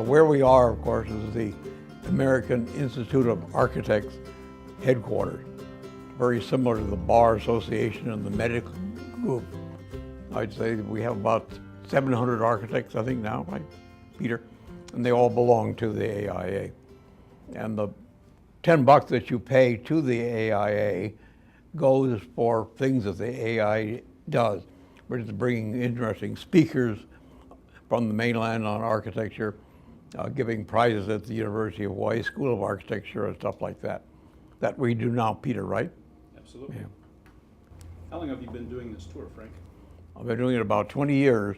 Where we are, of course, is the American Institute of Architects headquarters. Very similar to the Bar Association and the medical group. I'd say we have about 700 architects, I think now, right, Peter? And they all belong to the AIA. And the $10 that you pay to the AIA goes for things that the AIA does. We're just bringing interesting speakers from the mainland on architecture, giving prizes at the University of Hawaii School of Architecture and stuff like that. That we do now, Peter, right? Absolutely. Yeah. How long have you been doing this tour, Frank? I've been doing it about 20 years.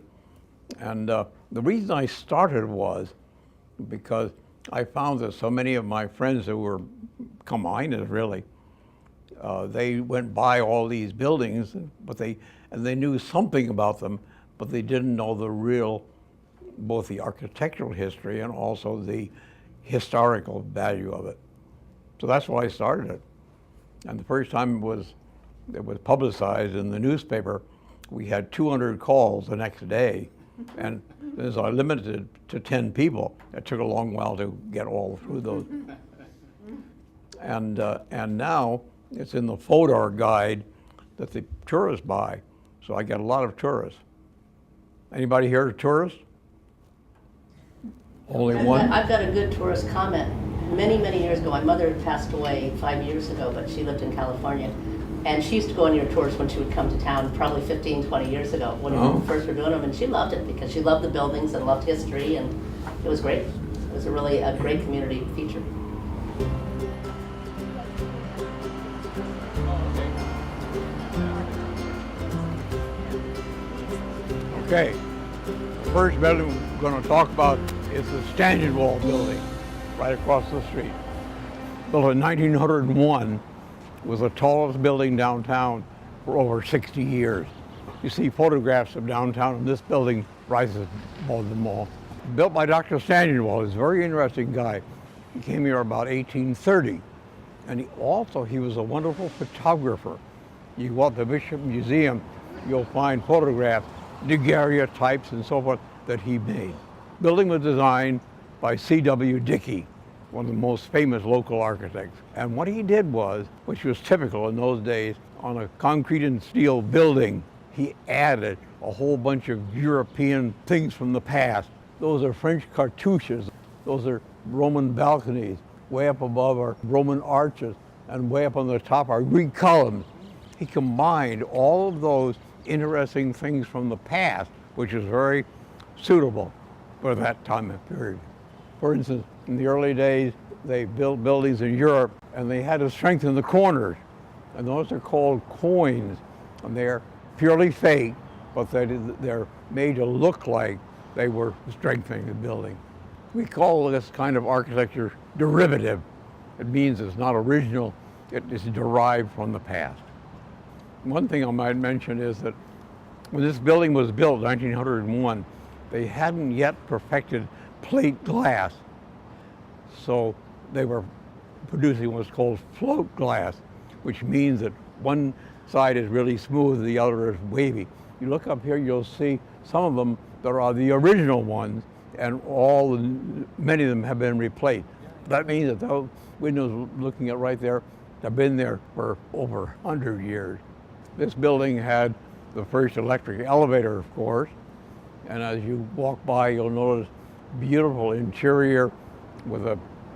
And the reason I started was because I found that so many of my friends who were comminers, really, they went by all these buildings, but they knew something about them, but they didn't know the real, both the architectural history and also the historical value of it. So that's why I started it. And the first time it was publicized in the newspaper, we had 200 calls the next day, and as I limited it to 10 people, it took a long while to get all through those. And now it's in the FODAR guide that the tourists buy. So I get a lot of tourists. Anybody here a tourist? Only one? I've got a good tourist comment. Many, many years ago, my mother had passed away 5 years ago, but she lived in California. And she used to go on your tours when she would come to town, probably 15, 20 years ago, when we first were doing them. And she loved it because she loved the buildings and loved history, and it was great. It was a great community feature. Okay, the first building we're going to talk about is the Stanton Wall building right across the street. Built in 1901, was the tallest building downtown for over 60 years. You see photographs of downtown, and this building rises above the mall. Built by Dr. Stanton Wall, he's a very interesting guy. He came here about 1830, and he was a wonderful photographer. You go out to the Bishop Museum, you'll find photographs, daguerreotypes and so forth that he made. Building was designed by C.W. Dickey, one of the most famous local architects. And what he did was, which was typical in those days, on a concrete and steel building, he added a whole bunch of European things from the past. Those are French cartouches. Those are Roman balconies. Way up above are Roman arches, and way up on the top are Greek columns. He combined all of those interesting things from the past, which is very suitable for that time and period. For instance, in the early days, they built buildings in Europe, and they had to strengthen the corners. And those are called coins, and they're purely fake, but they're made to look like they were strengthening the building. We call this kind of architecture derivative. It means it's not original, it is derived from the past. One thing I might mention is that when this building was built in 1901, they hadn't yet perfected plate glass. So they were producing what's called float glass, which means that one side is really smooth, the other is wavy. You look up here, you'll see some of them that are the original ones, and many of them have been replaced. That means that those windows looking at right there have been there for over 100 years. This building had the first electric elevator, of course, and as you walk by, you'll notice beautiful interior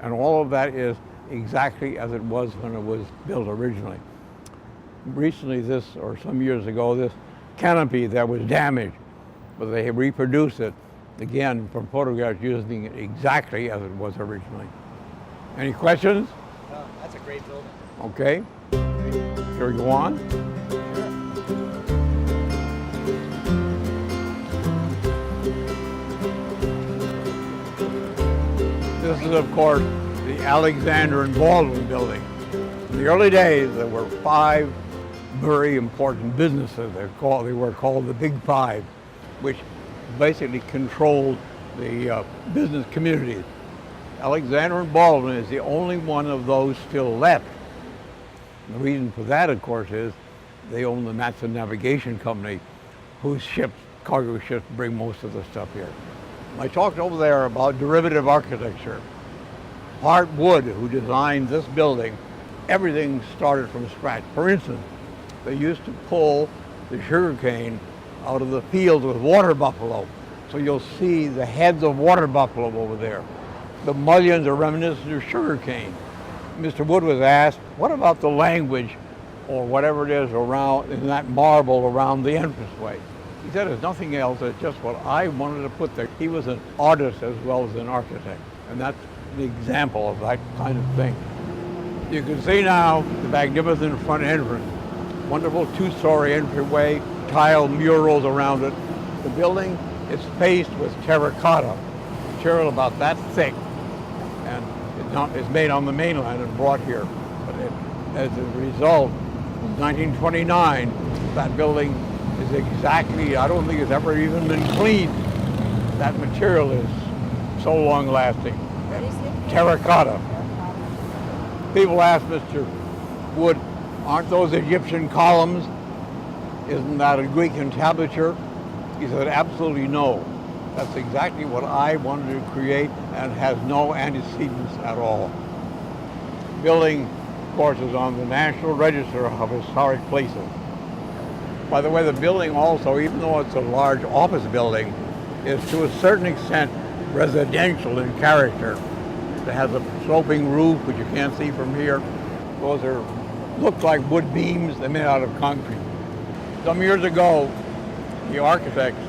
and all of that is exactly as it was when it was built originally. Recently, some years ago, this canopy that was damaged, but they reproduced it again from photographs using it exactly as it was originally. Any questions? No, that's a great building. Okay. Shall we go on? This is, of course, the Alexander and Baldwin building. In the early days, there were 5 very important businesses. They were called the Big Five, which basically controlled the business communities. Alexander and Baldwin is the only one of those still left. And the reason for that, of course, is they own the Matson Navigation Company, whose ships, cargo ships, bring most of the stuff here. I talked over there about derivative architecture. Hart Wood, who designed this building, everything started from scratch. For instance, they used to pull the sugarcane out of the fields with water buffalo. So you'll see the heads of water buffalo over there. The mullions are reminiscent of sugarcane. Mr. Wood was asked, what about the language or whatever it is around in that marble around the entranceway? He said it's nothing else, it's just what I wanted to put there. He was an artist as well as an architect, and that's the example of that kind of thing. You can see now the magnificent front entrance. Wonderful two-story entryway, tile murals around it. The building is faced with terracotta, material about that thick, and it's made on the mainland and brought here. But as a result, in 1929, that building is exactly, I don't think it's ever even been cleaned. That material is so long-lasting. Terracotta. People ask Mr. Wood, aren't those Egyptian columns? Isn't that a Greek entablature? He said, absolutely no. That's exactly what I wanted to create and has no antecedents at all. The building, of course, is on the National Register of Historic Places. By the way, the building also, even though it's a large office building, is to a certain extent residential in character. It has a sloping roof, which you can't see from here. Those look like wood beams. They're made out of concrete. Some years ago, the architects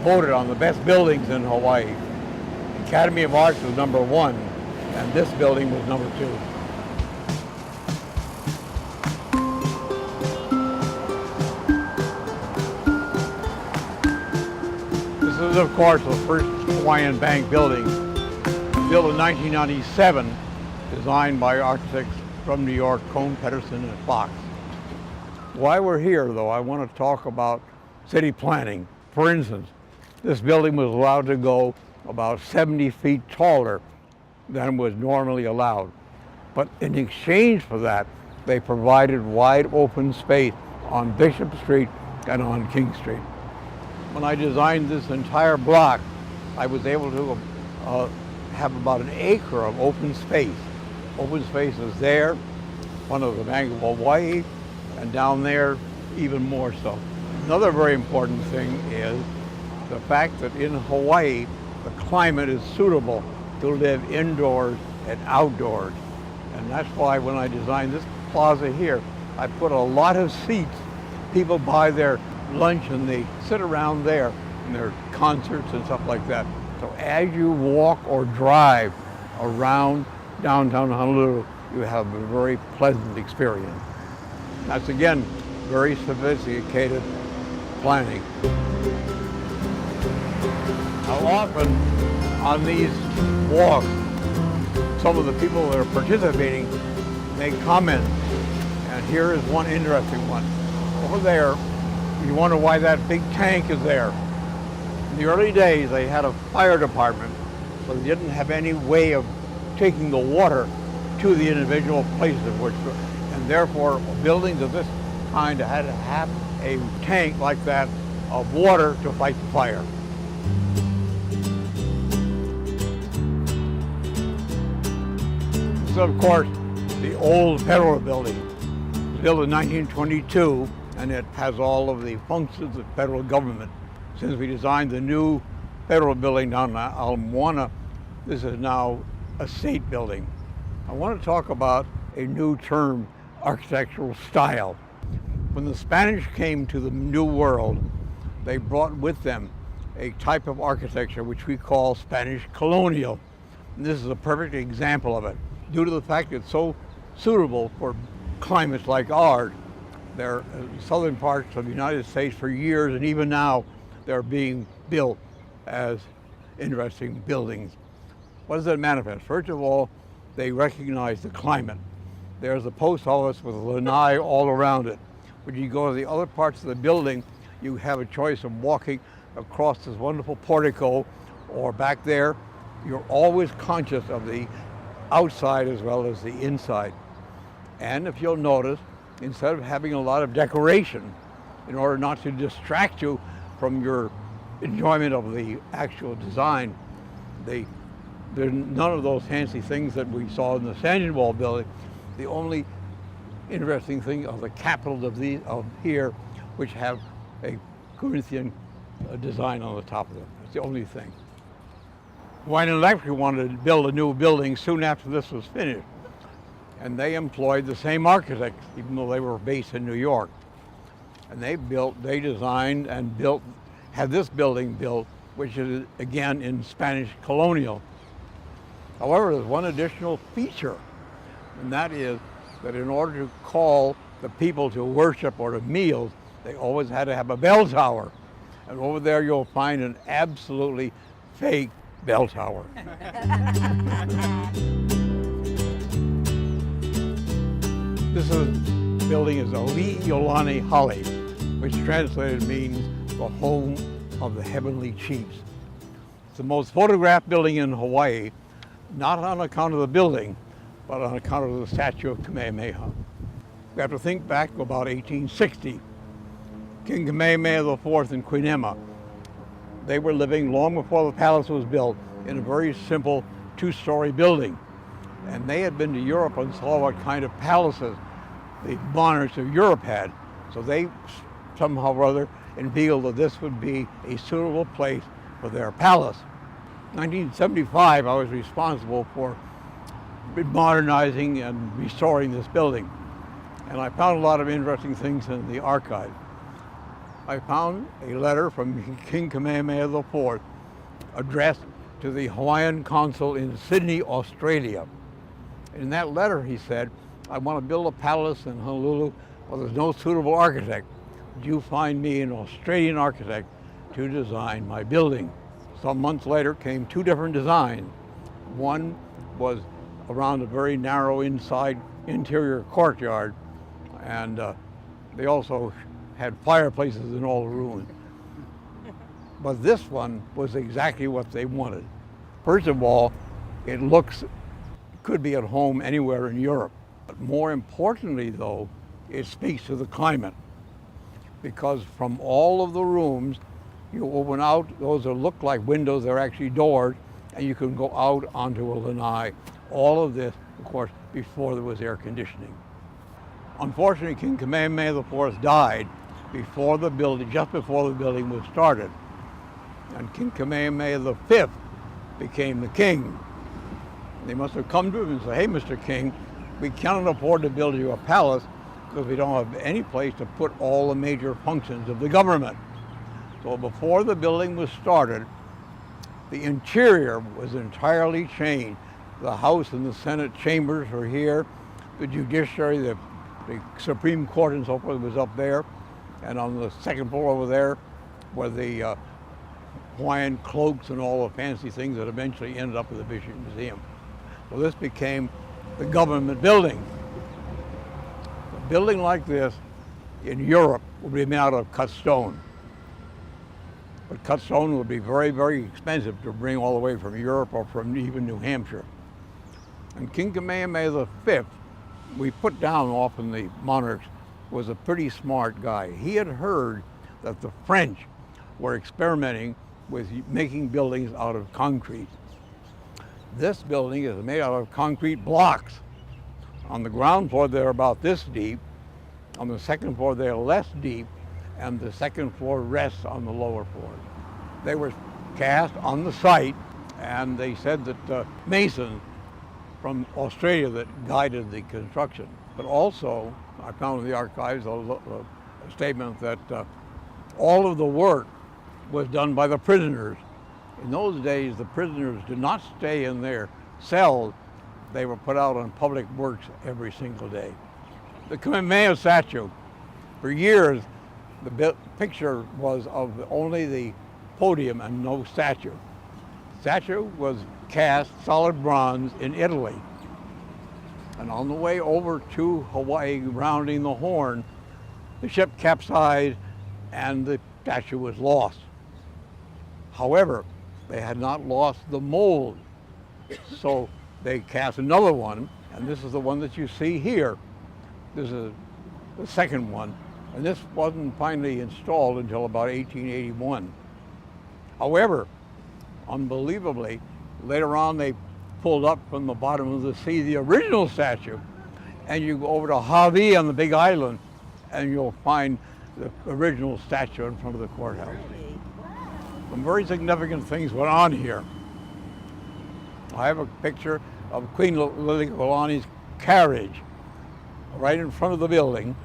voted on the best buildings in Hawaii. The Academy of Arts was #1, and this building was #2. This is, of course, the first Hawaiian Bank building, built in 1997, designed by architects from New York, Cohn, Pedersen, and Fox. While we're here, though, I want to talk about city planning. For instance, this building was allowed to go about 70 feet taller than was normally allowed. But in exchange for that, they provided wide open space on Bishop Street and on King Street. When I designed this entire block, I was able to have about an acre of open space. Open space is there, one of the Bank of Hawaii, and down there, even more so. Another very important thing is the fact that in Hawaii, the climate is suitable to live indoors and outdoors. And that's why when I designed this plaza here, I put a lot of seats. People buy their lunch and they sit around there in their concerts and stuff like that. So as you walk or drive around downtown Honolulu, you have a very pleasant experience. That's, again, very sophisticated planning. Now, often on these walks, some of the people that are participating make comments, and here is one interesting one. Over there, you wonder why that big tank is there. In the early days, they had a fire department, so they didn't have any way of taking the water to the individual places, and therefore buildings of this kind had to have a tank like that of water to fight the fire. This is, of course, the old federal building. It was built in 1922, and it has all of the functions of federal government. Since we designed the new federal building down in Ala Moana, this is now a state building. I want to talk about a new term, architectural style. When the Spanish came to the New World, they brought with them a type of architecture which we call Spanish colonial. And this is a perfect example of it. Due to the fact it's so suitable for climates like ours, they're southern parts of the United States for years, and even now they're being built as interesting buildings. What does that manifest? First of all, they recognize the climate. There's a post office with a lanai all around it. When you go to the other parts of the building, you have a choice of walking across this wonderful portico or back there. You're always conscious of the outside as well as the inside. And if you'll notice, instead of having a lot of decoration, in order not to distract you from your enjoyment of the actual design, there's none of those fancy things that we saw in the Stanchion Wall building. The only interesting thing are the capitals of here, which have a Corinthian design on the top of them. It's the only thing. Hawaiian Electric wanted to build a new building soon after this was finished, and they employed the same architects, even though they were based in New York. And they designed and had this building built, which is again in Spanish colonial. However, there's one additional feature, and that is that in order to call the people to worship or to meals, they always had to have a bell tower. And over there you'll find an absolutely fake bell tower. This building is Ali Iolani Hale, which translated means the home of the heavenly chiefs. It's the most photographed building in Hawaii, not on account of the building, but on account of the statue of Kamehameha. We have to think back to about 1860. King Kamehameha IV and Queen Emma, they were living long before the palace was built in a very simple two-story building. And they had been to Europe and saw what kind of palaces the monarchs of Europe had. So they somehow or other revealed that this would be a suitable place for their palace. In 1975, I was responsible for modernizing and restoring this building. And I found a lot of interesting things in the archive. I found a letter from King Kamehameha IV addressed to the Hawaiian consul in Sydney, Australia. In that letter he said, I want to build a palace in Honolulu, but there's no suitable architect. Would you find me an Australian architect to design my building? Some months later came two different designs. One was around a very narrow interior courtyard, and they also had fireplaces in all the rooms. But this one was exactly what they wanted. First of all, it could be at home anywhere in Europe. But more importantly though, it speaks to the climate. Because from all of the rooms, you open out, those that look like windows, they're actually doors, and you can go out onto a lanai. All of this, of course, before there was air conditioning. Unfortunately, King Kamehameha IV died just before the building was started. And King Kamehameha V became the king. They must have come to him and said, hey, Mr. King, we cannot afford to build you a palace because we don't have any place to put all the major functions of the government. So before the building was started, the interior was entirely changed. The House and the Senate chambers were here. The judiciary, the Supreme Court and so forth was up there. And on the second floor over there were the Hawaiian cloaks and all the fancy things that eventually ended up at the British Museum. So this became the government building. A building like this in Europe would be made out of cut stone. But cut stone would be very, very expensive to bring all the way from Europe or from even New Hampshire. And King Kamehameha V, we put down often the monarchs, was a pretty smart guy. He had heard that the French were experimenting with making buildings out of concrete. This building is made out of concrete blocks. On the ground floor, they're about this deep. On the second floor, they're less deep, and the second floor rests on the lower floor. They were cast on the site, and they said that masons from Australia that guided the construction. But also, I found in the archives a statement that all of the work was done by the prisoners. In those days, the prisoners did not stay in their cells. They were put out on public works every single day. The Kamehameha statue, for years, the picture was of only the podium and no statue. The statue was cast solid bronze in Italy. And on the way over to Hawaii, rounding the Horn, the ship capsized and the statue was lost. However, they had not lost the mold. So they cast another one, and this is the one that you see here. This is the second one, and this wasn't finally installed until about 1881. However, unbelievably, later on they pulled up from the bottom of the sea the original statue, and you go over to Hawaii on the Big Island, and you'll find the original statue in front of the courthouse. Some very significant things went on here. I have a picture of Queen Liliuokalani's carriage right in front of the building.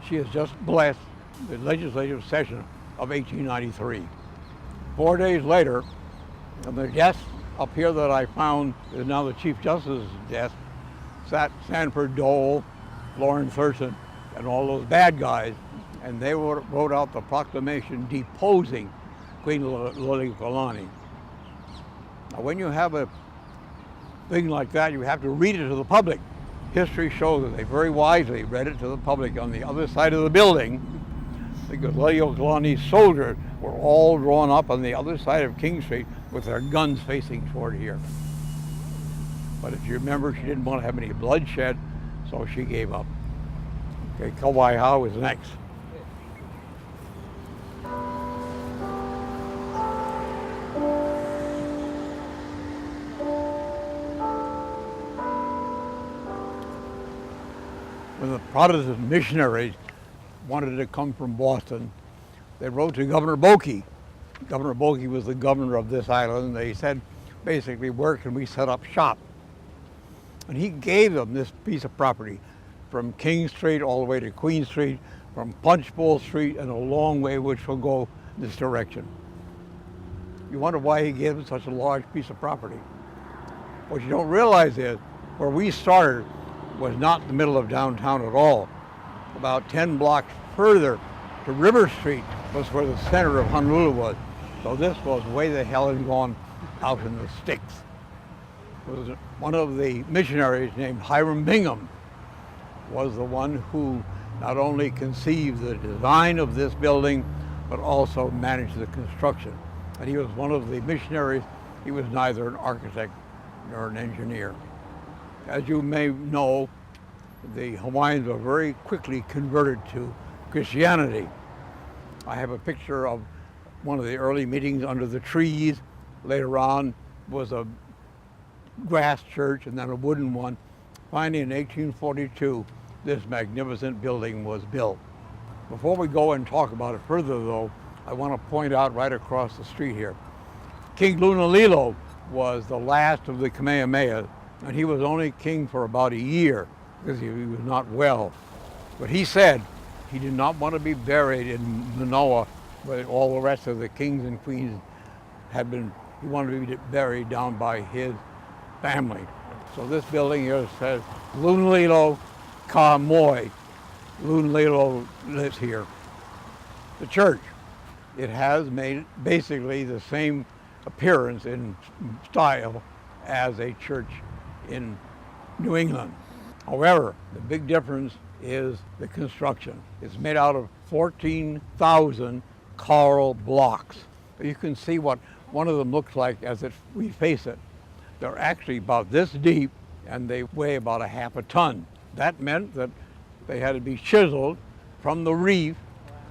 She has just blessed the legislative session of 1893. 4 days later, the desk up here that I found is now the Chief Justice's desk, sat Sanford Dole, Lawrence Thurston, and all those bad guys, and they wrote out the proclamation deposing Queen Liliuokalani. Now, when you have a thing like that, you have to read it to the public. History shows that they very wisely read it to the public on the other side of the building, because Liliuokalani's soldiers were all drawn up on the other side of King Street with their guns facing toward here. But if you remember, she didn't want to have any bloodshed, so she gave up. Okay, Kauai is next. When the Protestant missionaries wanted to come from Boston, they wrote to Governor Boakey. Governor Boakey was the governor of this island, and they said, basically, where can we set up shop? And he gave them this piece of property from King Street all the way to Queen Street, from Punchbowl Street, and a long way which will go this direction. You wonder why he gave them such a large piece of property. What you don't realize is, where we started was not the middle of downtown at all. About 10 blocks further to River Street was where the center of Honolulu was. So this was way the hell and gone out in the sticks. It was one of the missionaries named Hiram Bingham was the one who not only conceived the design of this building, but also managed the construction. And he was one of the missionaries. He was neither an architect nor an engineer. As you may know, the Hawaiians were very quickly converted to Christianity. I have a picture of one of the early meetings under the trees. Later on was a grass church and then a wooden one. Finally, in 1842, this magnificent building was built. Before we go and talk about it further, though, I want to point out right across the street here, King Lunalilo was the last of the Kamehameha, and he was only king for about a year because he was not well. But he said he did not want to be buried in Manoa where all the rest of the kings and queens had been. He wanted to be buried down by his family. So this building here says Lunalilo Ka Moi. Lunalilo lives here. The church, it has made basically the same appearance in style as a church in New England. However, the big difference is the construction. It's made out of 14,000 coral blocks. You can see what one of them looks like as we face it. They're actually about this deep and they weigh about a half a ton. That meant that they had to be chiseled from the reef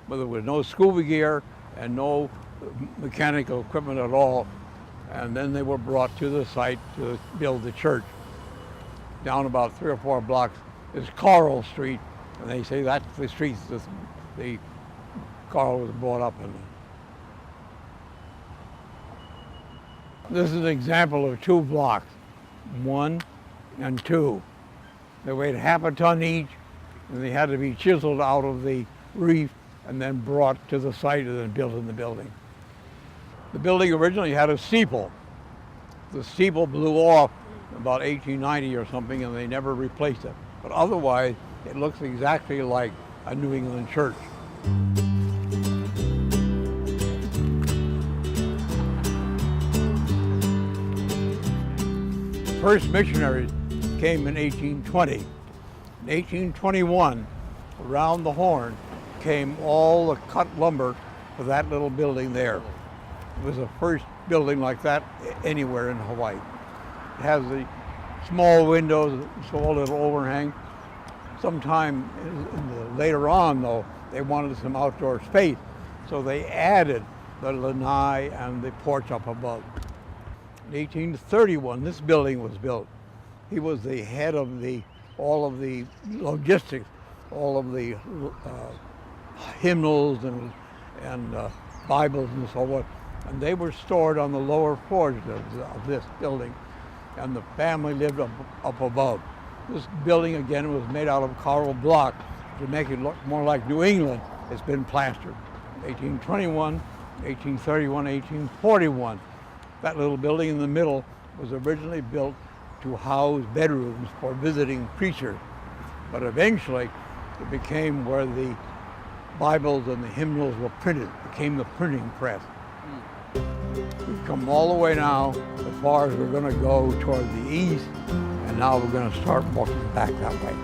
where there was no scuba gear and no mechanical equipment at all. And then they were brought to the site to build the church. Down about 3 or 4 blocks is Coral Street, and they say that's the street that the coral was brought up in. This is an example of 2 blocks, 1 and 2. They weighed half a ton each, and they had to be chiseled out of the reef and then brought to the site and then built in the building. The building originally had a steeple. The steeple blew off about 1890 or something, and they never replaced it. But otherwise, it looks exactly like a New England church. First missionaries came in 1820. In 1821, around the Horn, came all the cut lumber for that little building there. It was the first building like that anywhere in Hawaii. It has the small windows, small little overhang. Sometime later on, though, they wanted some outdoor space, so they added the lanai and the porch up above. In 1831, this building was built. He was the head of all of the logistics, all of the hymnals and Bibles and so on, and they were stored on the lower floors of this building, and the family lived up above. This building, again, was made out of coral block. To make it look more like New England, it's been plastered. 1821, 1831, 1841. That little building in the middle was originally built to house bedrooms for visiting preachers, but eventually it became where the Bibles and the hymnals were printed. It became the printing press. We've come all the way now as far as we're going to go toward the east, and now we're going to start walking back that way.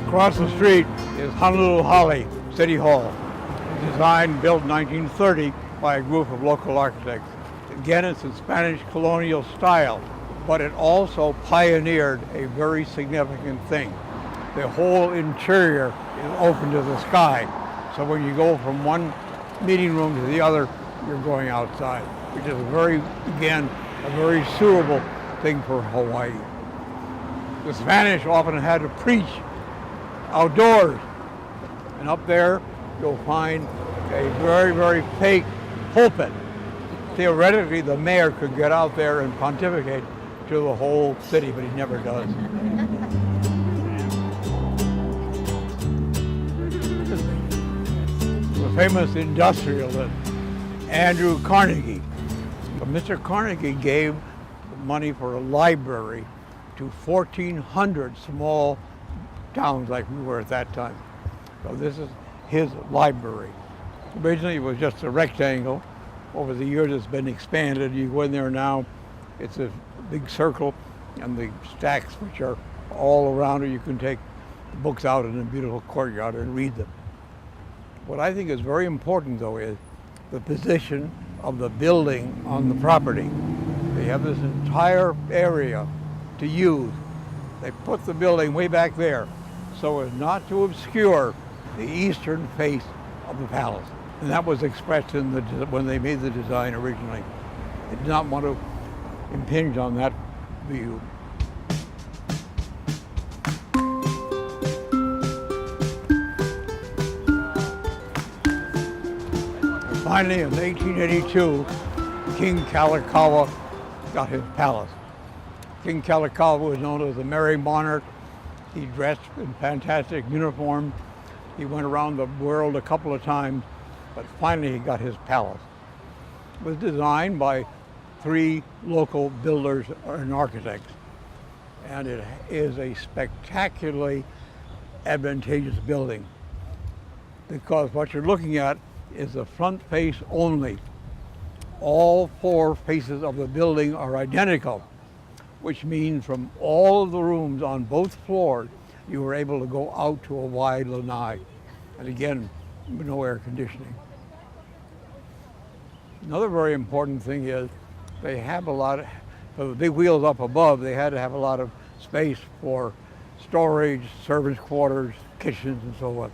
Across the street is Honolulu Holly City Hall, designed, built in 1930 by a group of local architects. Again, it's in Spanish colonial style, but it also pioneered a very significant thing. The whole interior is open to the sky, so when you go from one meeting room to the other, you're going outside, which is a very suitable thing for Hawaii. The Spanish often had to preach outdoors, and up there you'll find a very fake pulpit. Theoretically, the mayor could get out there and pontificate to the whole city, but he never does. The famous industrialist Andrew Carnegie. Mr. Carnegie gave money for a library to 1,400 small towns like we were at that time. So this is his library. Originally it was just a rectangle. Over the years it's been expanded. You go in there now, it's a big circle, and the stacks which are all around it, you can take books out in a beautiful courtyard and read them. What I think is very important though is the position of the building on the property. They have this entire area to use. They put the building way back there so as not to obscure the eastern face of the palace. And that was expressed in when they made the design originally. They did not want to impinge on that view. And finally, in 1882, King Kalakaua got his palace. King Kalakaua was known as the Merry Monarch. He dressed in fantastic uniform. He went around the world a couple of times, but finally he got his palace. It was designed by 3 local builders and architects, and it is a spectacularly advantageous building because what you're looking at is the front face only. All 4 faces of the building are identical, which means from all of the rooms on both floors, you were able to go out to a wide lanai. And again, no air conditioning. Another very important thing is they have a lot of, for the big wheels up above, they had to have a lot of space for storage, servants' quarters, kitchens, and so on.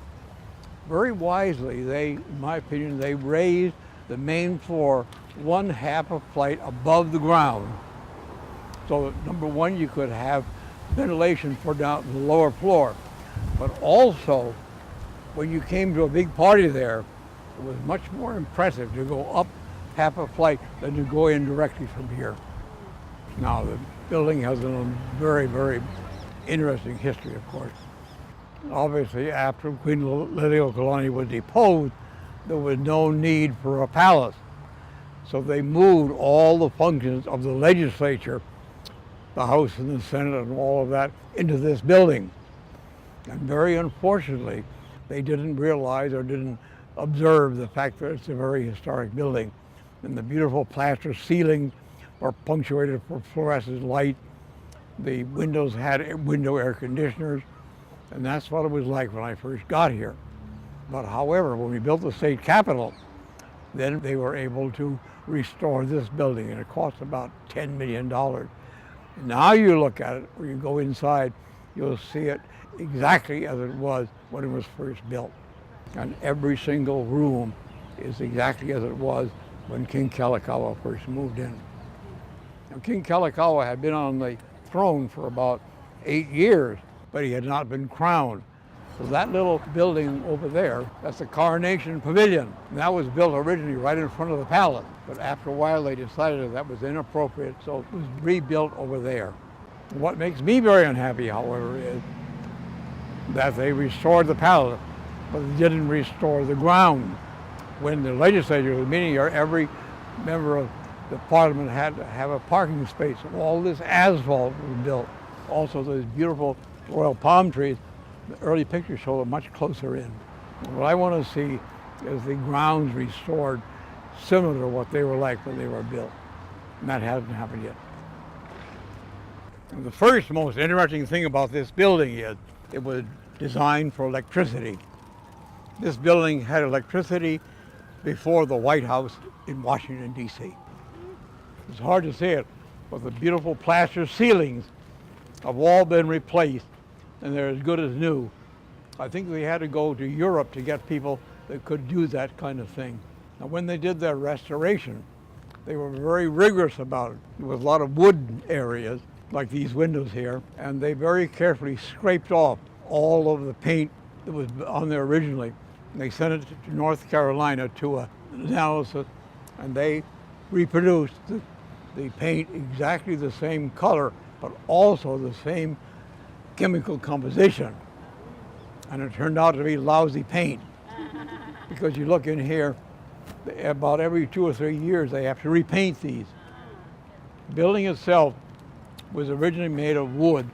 Very wisely, in my opinion, they raised the main floor 1/2 a flight above the ground. So number one, you could have ventilation for down the lower floor, but also when you came to a big party there, it was much more impressive to go up 1/2 a flight than to go in directly from here. Now the building has a very interesting history, of course. Obviously, after Queen Liliuokalani was deposed, there was no need for a palace. So they moved all the functions of the legislature, the House and the Senate and all of that, into this building. And very unfortunately, they didn't realize or didn't observe the fact that it's a very historic building. And the beautiful plaster ceilings are punctuated for fluorescent light. The windows had window air conditioners, and that's what it was like when I first got here. But however, when we built the state capitol, then they were able to restore this building, and it cost about $10 million. Now you look at it, or you go inside, you'll see it exactly as it was when it was first built. And every single room is exactly as it was when King Kalakaua first moved in. Now, King Kalakaua had been on the throne for about 8 years, but he had not been crowned. So that little building over there, that's the Coronation Pavilion. And that was built originally right in front of the palace. But after a while they decided that was inappropriate, so it was rebuilt over there. What makes me very unhappy, however, is that they restored the palace, but they didn't restore the ground. When the legislature was meeting here, every member of the parliament had to have a parking space. All this asphalt was built. Also those beautiful royal palm trees. The early pictures show them much closer in. What I want to see is the grounds restored similar to what they were like when they were built. And that hasn't happened yet. And the first most interesting thing about this building is it was designed for electricity. This building had electricity before the White House in Washington, D.C. It's hard to say it, but the beautiful plaster ceilings have all been replaced, and they're as good as new. I think they had to go to Europe to get people that could do that kind of thing. Now, when they did their restoration, they were very rigorous about it. There was a lot of wood areas, like these windows here, and they very carefully scraped off all of the paint that was on there originally. And they sent it to North Carolina to an analysis, and they reproduced the paint exactly the same color, but also the same chemical composition. And it turned out to be lousy paint. Because you look in here, about every 2 or 3 years they have to repaint these. The building itself was originally made of wood,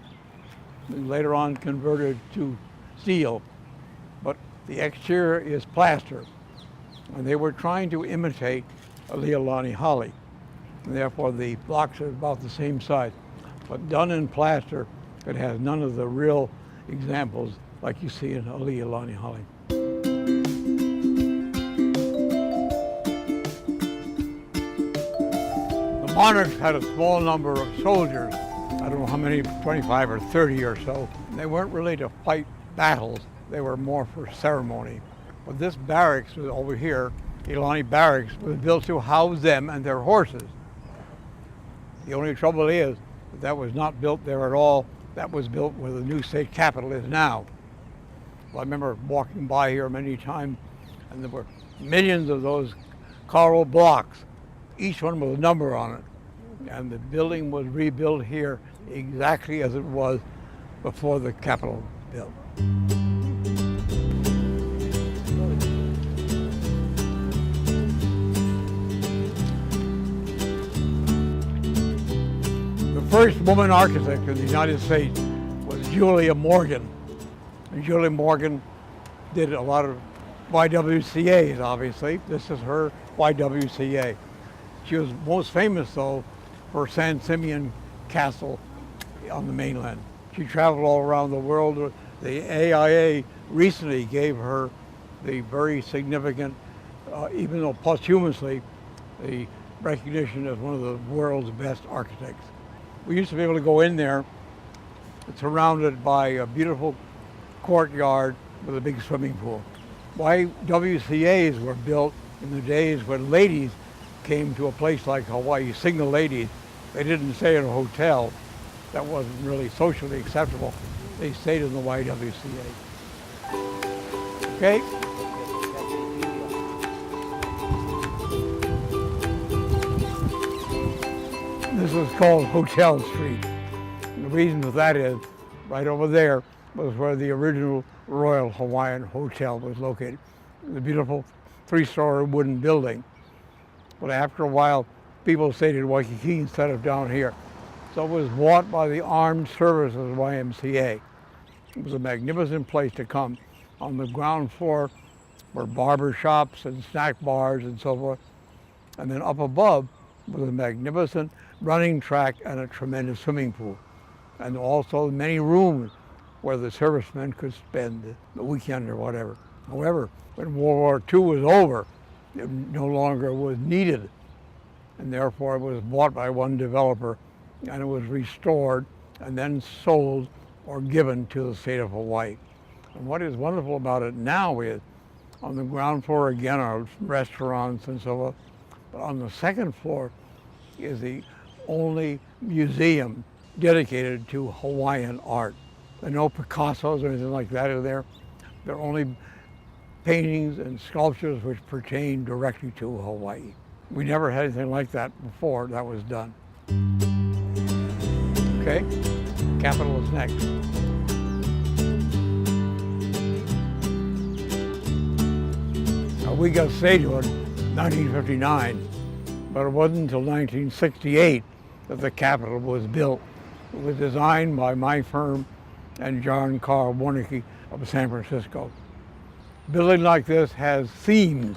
and later on converted to steel. But the exterior is plaster. And they were trying to imitate a Leilani holly. And therefore the blocks are about the same size. But done in plaster, it has none of the real examples like you see in a Leilani holly. The monarchs had a small number of soldiers. I don't know how many, 25 or 30 or so. They weren't really to fight battles. They were more for ceremony. But this barracks was over here, Leilani Barracks, was built to house them and their horses. The only trouble is that was not built there at all. That was built where the new state capitol is now. Well, I remember walking by here many times, and there were millions of those coral blocks, each one with a number on it. And the building was rebuilt here exactly as it was before the capitol was built. The first woman architect in the United States was Julia Morgan. And Julia Morgan did a lot of YWCAs, obviously. This is her YWCA. She was most famous, though, for San Simeon Castle on the mainland. She traveled all around the world. The AIA recently gave her the very significant, even though posthumously, the recognition as one of the world's best architects. We used to be able to go in there. It's surrounded by a beautiful courtyard with a big swimming pool. YWCAs were built in the days when ladies came to a place like Hawaii, single ladies. They didn't stay in a hotel. That wasn't really socially acceptable. They stayed in the YWCA. Okay? This was called Hotel Street. And the reason for that is, right over there was where the original Royal Hawaiian Hotel was located. The beautiful 3-story wooden building. But after a while, people stayed in Waikiki instead of down here. So it was bought by the Armed Services YMCA. It was a magnificent place to come. On the ground floor were barber shops and snack bars and so forth. And then up above was a magnificent running track and a tremendous swimming pool. And also many rooms where the servicemen could spend the weekend or whatever. However, when World War II was over, it no longer was needed. And therefore it was bought by one developer and it was restored and then sold or given to the state of Hawaii. And what is wonderful about it now is, on the ground floor again are restaurants and so on, but on the second floor is the only museum dedicated to Hawaiian art. There are no Picassos or anything like that in there. There are only paintings and sculptures which pertain directly to Hawaii. We never had anything like that before that was done. Okay, Capitol is next. Now, we got statehood in 1959, but it wasn't until 1968 that the Capitol was built. It was designed by my firm and John Carl Warnicke of San Francisco. A building like this has themes,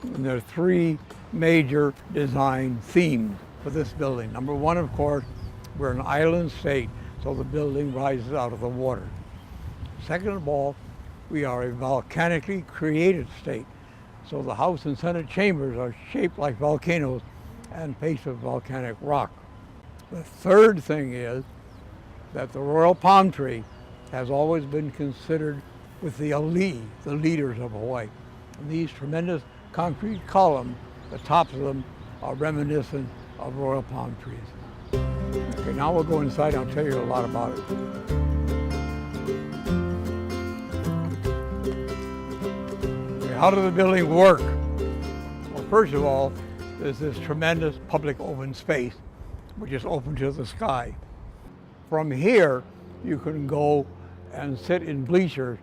and there are three major design themes for this building. Number one, of course, we're an island state, so the building rises out of the water. Second of all, we are a volcanically created state, so the House and Senate chambers are shaped like volcanoes and faced with volcanic rock. The third thing is that the royal palm tree has always been considered with the elite, the leaders of Hawaii. And these tremendous concrete columns, the tops of them are reminiscent of royal palm trees. Okay, now we'll go inside and I'll tell you a lot about it. Okay, how does the building work? Well, first of all, there's this tremendous public open space, which is open to the sky. From here, you can go and sit in bleachers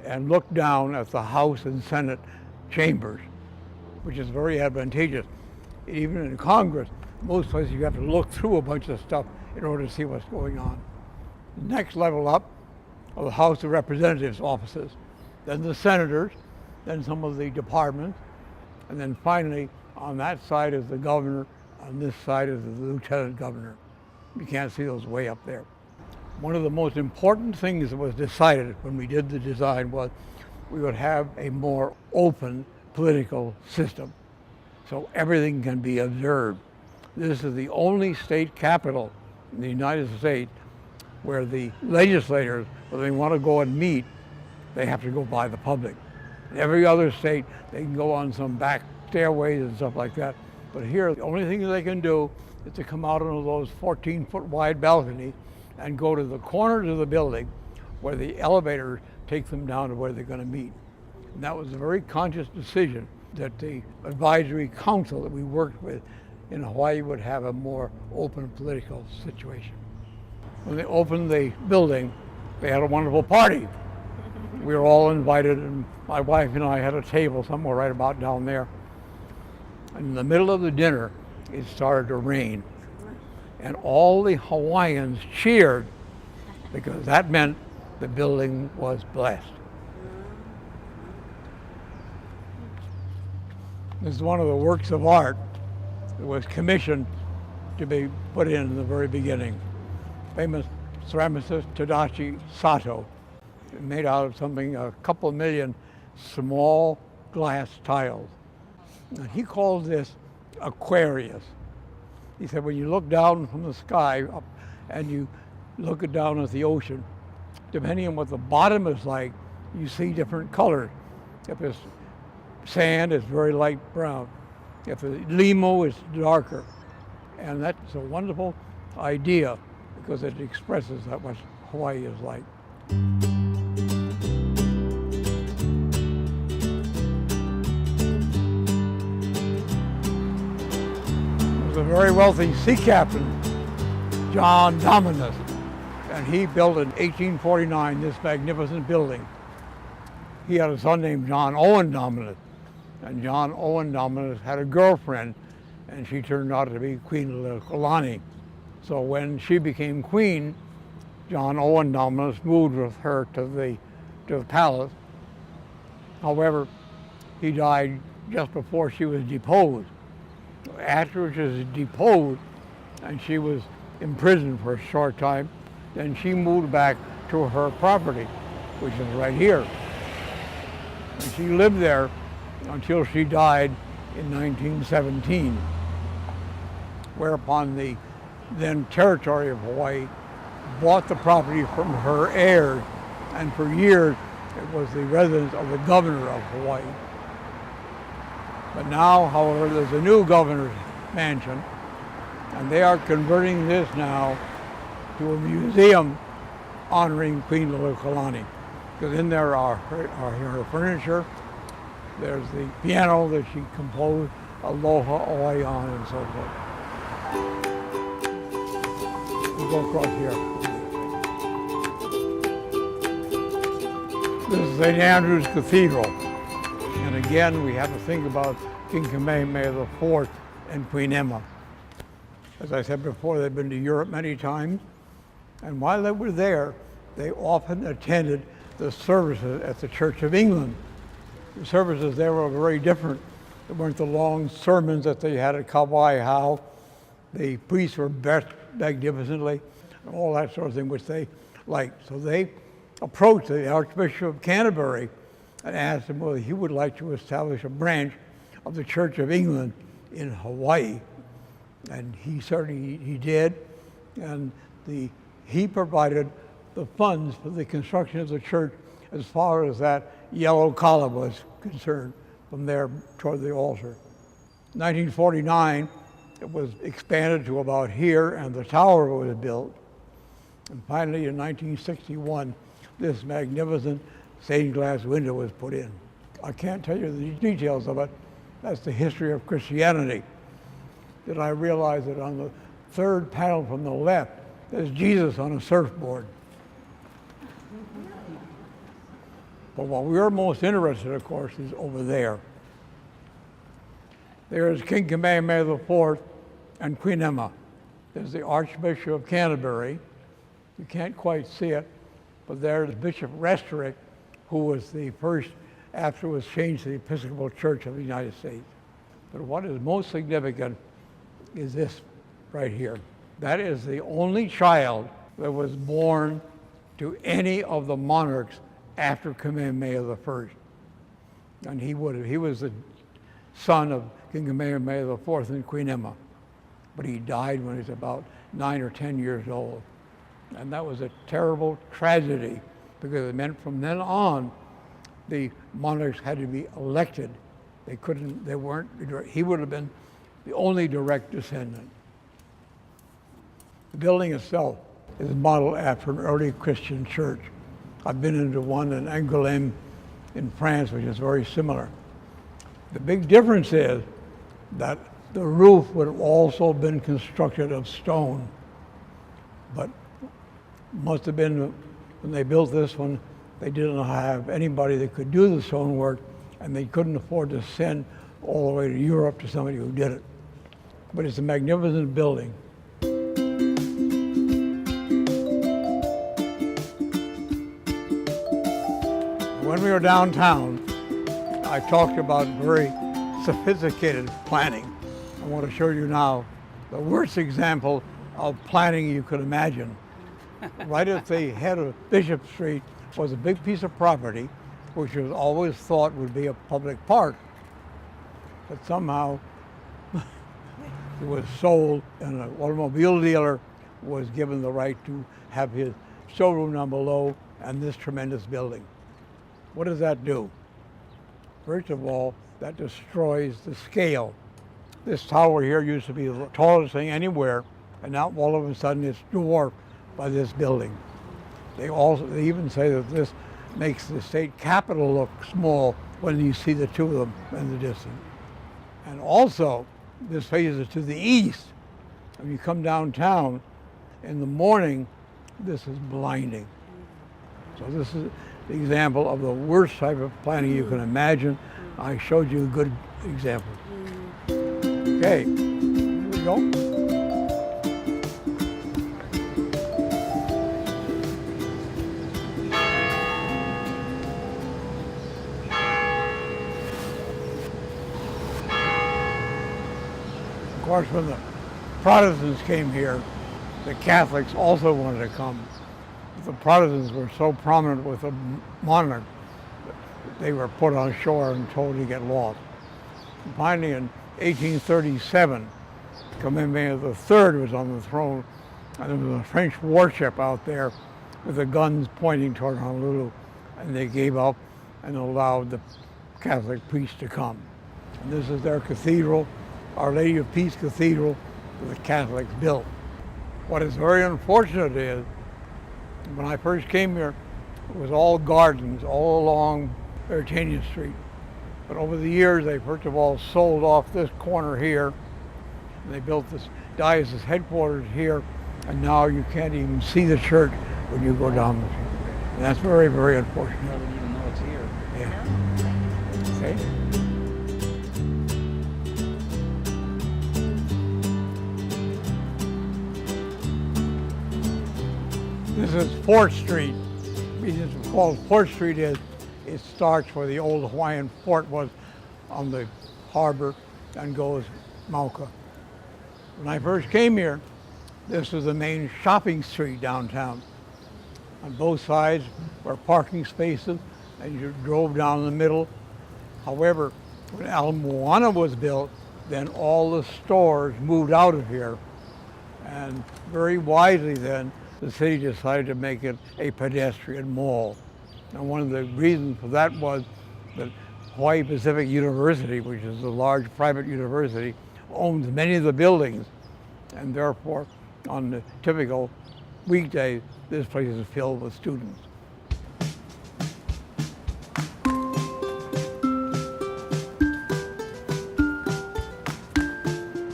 and look down at the House and Senate chambers, which is very advantageous. Even in Congress, most places you have to look through a bunch of stuff in order to see what's going on. The next level up are the House of Representatives offices, then the senators, then some of the departments, and then finally on that side is the governor, on this side is the lieutenant governor. You can't see those way up there. One of the most important things that was decided when we did the design was we would have a more open political system, so everything can be observed. This is the only state capitol in the United States where the legislators, when they want to go and meet, they have to go by the public. In every other state, they can go on some back stairways and stuff like that. But here, the only thing they can do is to come out on those 14-foot wide balconies and go to the corners of the building where the elevators take them down to where they're going to meet. And that was a very conscious decision that the advisory council that we worked with in Hawaii would have a more open political situation. When they opened the building, they had a wonderful party. We were all invited, and my wife and I had a table somewhere right about down there. And in the middle of the dinner, it started to rain. And all the Hawaiians cheered because that meant the building was blessed. This is one of the works of art that was commissioned to be put in the very beginning. Famous ceramicist Tadashi Sato, made out of something, a couple million small glass tiles. And he called this Aquarius. He said, when you look down from the sky up and you look down at the ocean, depending on what the bottom is like, you see different colors. If it's sand, it's very light brown. If it's limo, it's darker. And that's a wonderful idea because it expresses that what Hawaii is like. A very wealthy sea captain, John Dominus, and he built in 1849 this magnificent building. He had a son named John Owen Dominus, and John Owen Dominus had a girlfriend, and she turned out to be Queen Liliuokalani. So when she became queen, John Owen Dominus moved with her to the palace. However, he died just before she was deposed. After she was deposed and she was imprisoned for a short time, then she moved back to her property, which is right here. And she lived there until she died in 1917, whereupon the then territory of Hawaii, bought the property from her heirs, and for years it was the residence of the governor of Hawaii. But now, however, there's a new governor's mansion, and they are converting this now to a museum honoring Queen Liliuokalani. Because in there are her furniture, there's the piano that she composed Aloha Oi on and so forth. We'll go across here. This is St. Andrew's Cathedral. And again, we have to think about King Kamehameha IV and Queen Emma. As I said before, they've been to Europe many times. And while they were there, they often attended the services at the Church of England. The services there were very different. They weren't the long sermons that they had at Kauai How. The priests were dressed magnificently, and all that sort of thing, which they liked. So they approached the Archbishop of Canterbury and asked him whether he would like to establish a branch of the Church of England in Hawaii. And he certainly he did, and he provided the funds for the construction of the church as far as that yellow column was concerned, from there toward the altar. 1949, it was expanded to about here, and the tower was built. And finally, in 1961, this magnificent stained glass window was put in. I can't tell you the details of it. That's the history of Christianity. That I realized that on the third panel from the left, there's Jesus on a surfboard. But what we're most interested, of course, is over there. There's King Kamehameha IV and Queen Emma. There's the Archbishop of Canterbury. You can't quite see it, but there's Bishop Restorick, who was the first after it was changed to the Episcopal Church of the United States. But what is most significant is this right here. That is the only child that was born to any of the monarchs after Kamehameha I. And he was the son of King Kamehameha IV and Queen Emma. But he died when he was about 9 or 10 years old. And that was a terrible tragedy, because it meant from then on, the monarchs had to be elected. He would have been the only direct descendant. The building itself is modeled after an early Christian church. I've been into one in Angoulême in France, which is very similar. The big difference is that the roof would have also been constructed of stone, but must have been, when they built this one, they didn't have anybody that could do the stonework, and they couldn't afford to send all the way to Europe to somebody who did it. But it's a magnificent building. When we were downtown, I talked about very sophisticated planning. I want to show you now the worst example of planning you could imagine. Right at the head of Bishop Street was a big piece of property which was always thought would be a public park. But somehow it was sold, and an automobile dealer was given the right to have his showroom down below and this tremendous building. What does that do? First of all, that destroys the scale. This tower here used to be the tallest thing anywhere, and now all of a sudden it's dwarfed by this building. They even say that this makes the state capitol look small when you see the two of them in the distance. And also, this faces to the east. When you come downtown in the morning, this is blinding. So this is the example of the worst type of planning you can imagine. I showed you a good example. Okay, here we go. Of course, when the Protestants came here, the Catholics also wanted to come. The Protestants were so prominent with the monarch that they were put on shore and told to get lost. And finally, in 1837, Kamehameha III was on the throne, and there was a French warship out there with the guns pointing toward Honolulu, and they gave up and allowed the Catholic priests to come. And this is their cathedral, Our Lady of Peace Cathedral, that the Catholics built. What is very unfortunate is, when I first came here, it was all gardens all along Veritanian Street. But over the years, they first of all sold off this corner here, and they built this diocese headquarters here, and now you can't even see the church when you go down the street. And that's very, very unfortunate. You don't even know it's here. Yeah. Okay. This is 4th Street. The reason it's called 4th Street is it starts where the old Hawaiian fort was on the harbor and goes Mauka. When I first came here, this was the main shopping street downtown. On both sides were parking spaces, and you drove down the middle. However, when Ala Moana was built, then all the stores moved out of here. And very wisely then, the city decided to make it a pedestrian mall. And one of the reasons for that was that Hawaii Pacific University, which is a large private university, owns many of the buildings, and therefore on the typical weekdays, this place is filled with students.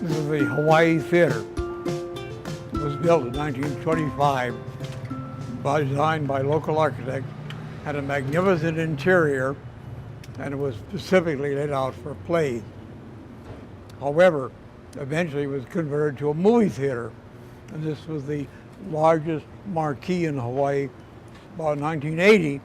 This is the Hawaii Theater. It was built in 1925, designed by local architects, had a magnificent interior, and it was specifically laid out for plays. However, eventually it was converted to a movie theater, and this was the largest marquee in Hawaii about 1980,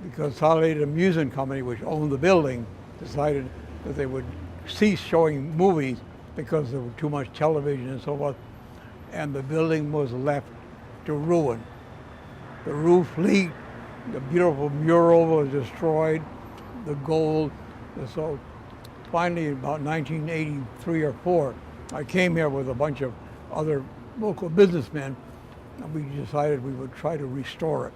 because Consolidated Amusement Company, which owned the building, decided that they would cease showing movies because there was too much television and so forth, and the building was left to ruin. The roof leaked, the beautiful mural was destroyed, the gold. So finally, about 1983 or 4, I came here with a bunch of other local businessmen, and we decided we would try to restore it.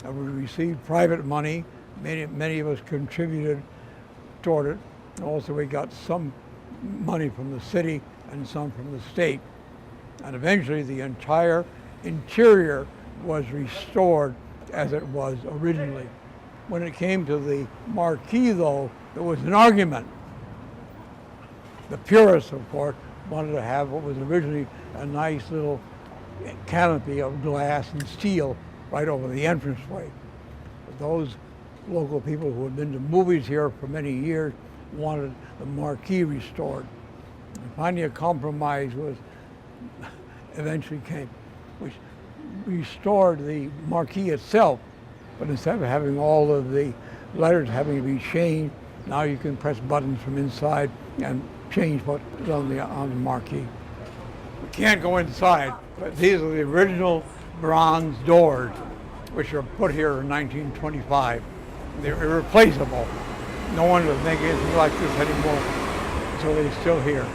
And we received private money. Many of us contributed toward it. And also we got some money from the city and some from the state. And eventually the entire interior was restored as it was originally. When it came to the marquee, though, there was an argument. The purists, of course, wanted to have what was originally a nice little canopy of glass and steel right over the entranceway. But those local people who had been to movies here for many years wanted the marquee restored. And finally a compromise was eventually came, which restored the marquee itself, but instead of having all of the letters having to be changed, now you can press buttons from inside and change what is on the marquee. We can't go inside, but these are the original bronze doors, which were put here in 1925. They're irreplaceable. No one would make anything like this anymore, so they're still here.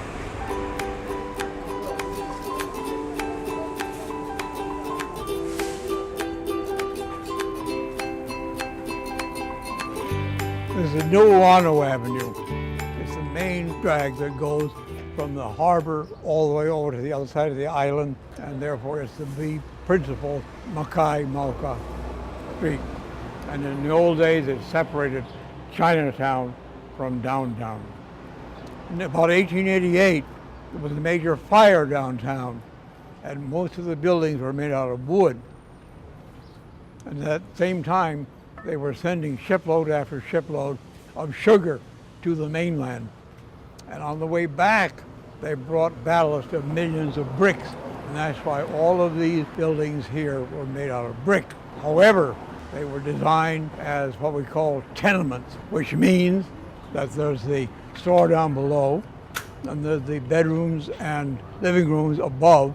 This is New Wano Avenue. It's the main drag that goes from the harbor all the way over to the other side of the island, and therefore it's the principal Makai Mauka Street. And in the old days, it separated Chinatown from downtown. In about 1888, there was a major fire downtown, and most of the buildings were made out of wood. And at the same time, they were sending shipload after shipload of sugar to the mainland. And on the way back, they brought ballast of millions of bricks. And that's why all of these buildings here were made out of brick. However, they were designed as what we call tenements, which means that there's the store down below, and there's the bedrooms and living rooms above,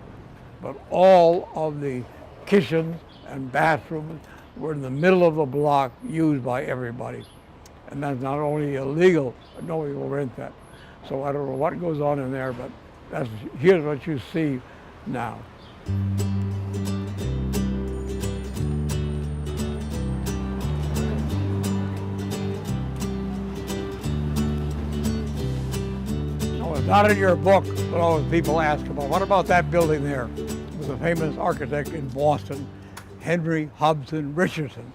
but all of the kitchens and bathrooms were in the middle of the block, used by everybody. And that's not only illegal, but nobody will rent that. So I don't know what goes on in there, but Here's what you see now. It's not in your book, but always people ask about, what about that building there? It was a famous architect in Boston, Henry Hobson Richardson,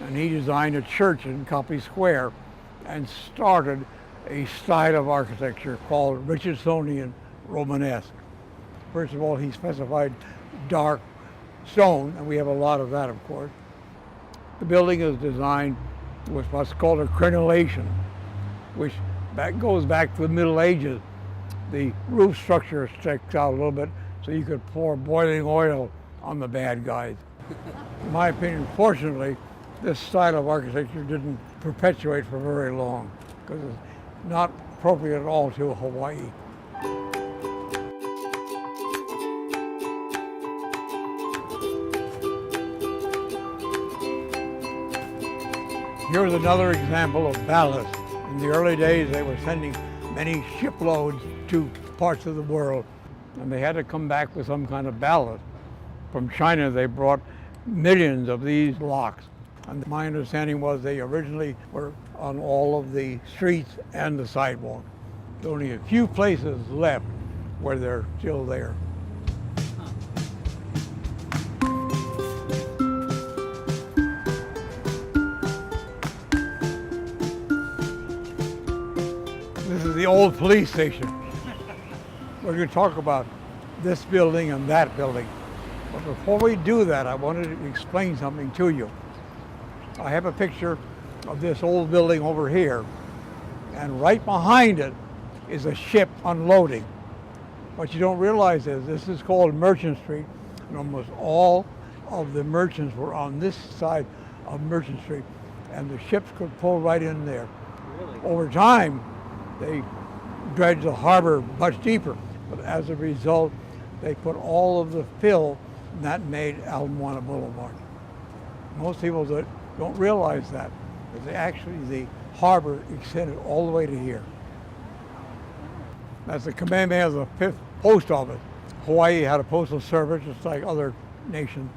and he designed a church in Copley Square and started a style of architecture called Richardsonian Romanesque. First of all, he specified dark stone, and we have a lot of that, of course. The building is designed with what's called a crenellation, which goes back to the Middle Ages. The roof structure sticks out a little bit so you could pour boiling oil on the bad guys. In my opinion, fortunately, this style of architecture didn't perpetuate for very long because it's not appropriate at all to Hawaii. Here's another example of ballast. In the early days, they were sending many shiploads to parts of the world, and they had to come back with some kind of ballast. From China, they brought millions of these blocks, and my understanding was they originally were on all of the streets and the sidewalk. There's only a few places left where they're still there. This is the old police station. We're going to talk about this building and that building. But before we do that, I wanted to explain something to you. I have a picture of this old building over here, and right behind it is a ship unloading. What you don't realize is this is called Merchant Street, and almost all of the merchants were on this side of Merchant Street, and the ships could pull right in there. Really? Over time, they dredged the harbor much deeper, but as a result, they put all of the fill, and that made Ala Moana Boulevard. Most people don't realize that, because actually the harbor extended all the way to here. That's the Kamehameha of the 5th post office. Hawaii had a postal service just like other nations,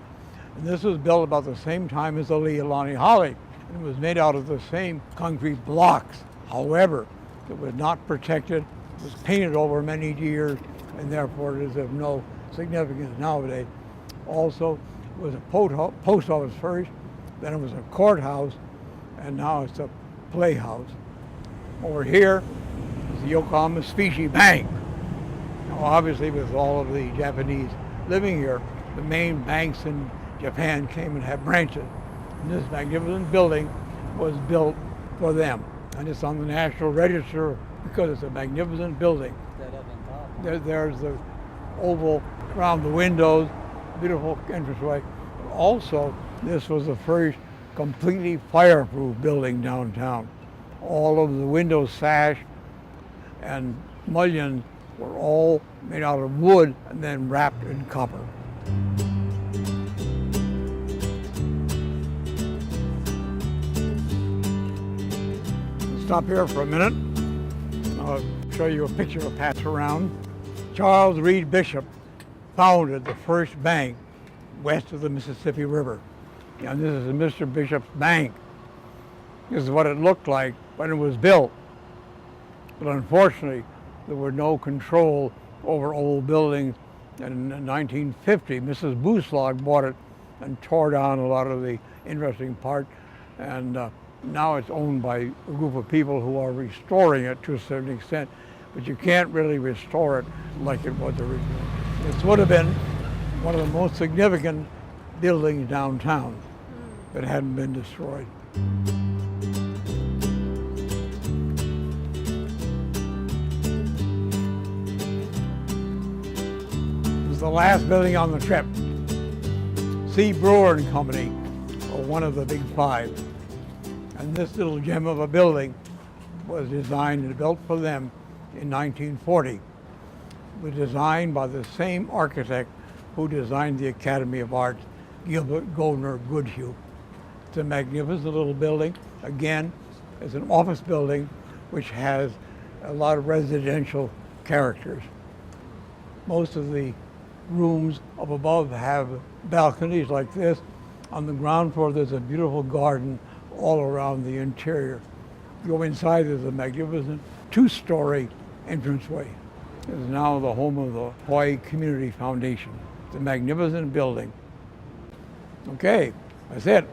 and this was built about the same time as the Leilani Holly, and it was made out of the same concrete blocks. However, it was not protected, it was painted over many years, and therefore it is of no significance nowadays. Also, it was a post office first, then it was a courthouse, and now it's a playhouse. Over here is the Yokohama Specie Bank. Now, obviously, with all of the Japanese living here, the main banks in Japan came and had branches. And this magnificent building was built for them. And it's on the National Register because it's a magnificent building. That up on top. There's the oval around the windows, beautiful entranceway. Also, this was the first completely fireproof building downtown. All of the window sash and mullions were all made out of wood and then wrapped in copper. Stop here for a minute. I'll show you a picture of pass around. Charles Reed Bishop founded the first bank west of the Mississippi River. And this is Mr. Bishop's bank. This is what it looked like when it was built. But unfortunately, there was no control over old buildings. And in 1950, Mrs. Booslag bought it and tore down a lot of the interesting parts. And now it's owned by a group of people who are restoring it to a certain extent, but you can't really restore it like it was originally. This would have been one of the most significant buildings downtown that hadn't been destroyed. This is the last building on the trip. C. Brewer and Company, or one of the big five. And this little gem of a building was designed and built for them in 1940. It was designed by the same architect who designed the Academy of Arts, Gilbert Goldner Goodhue. It's a magnificent little building. Again, it's an office building which has a lot of residential characters. Most of the rooms up above have balconies like this. On the ground floor, there's a beautiful garden all around the interior. Go inside, there's a magnificent two-story entranceway. It is now the home of the Hawaii Community Foundation. It's a magnificent building. Okay, that's it.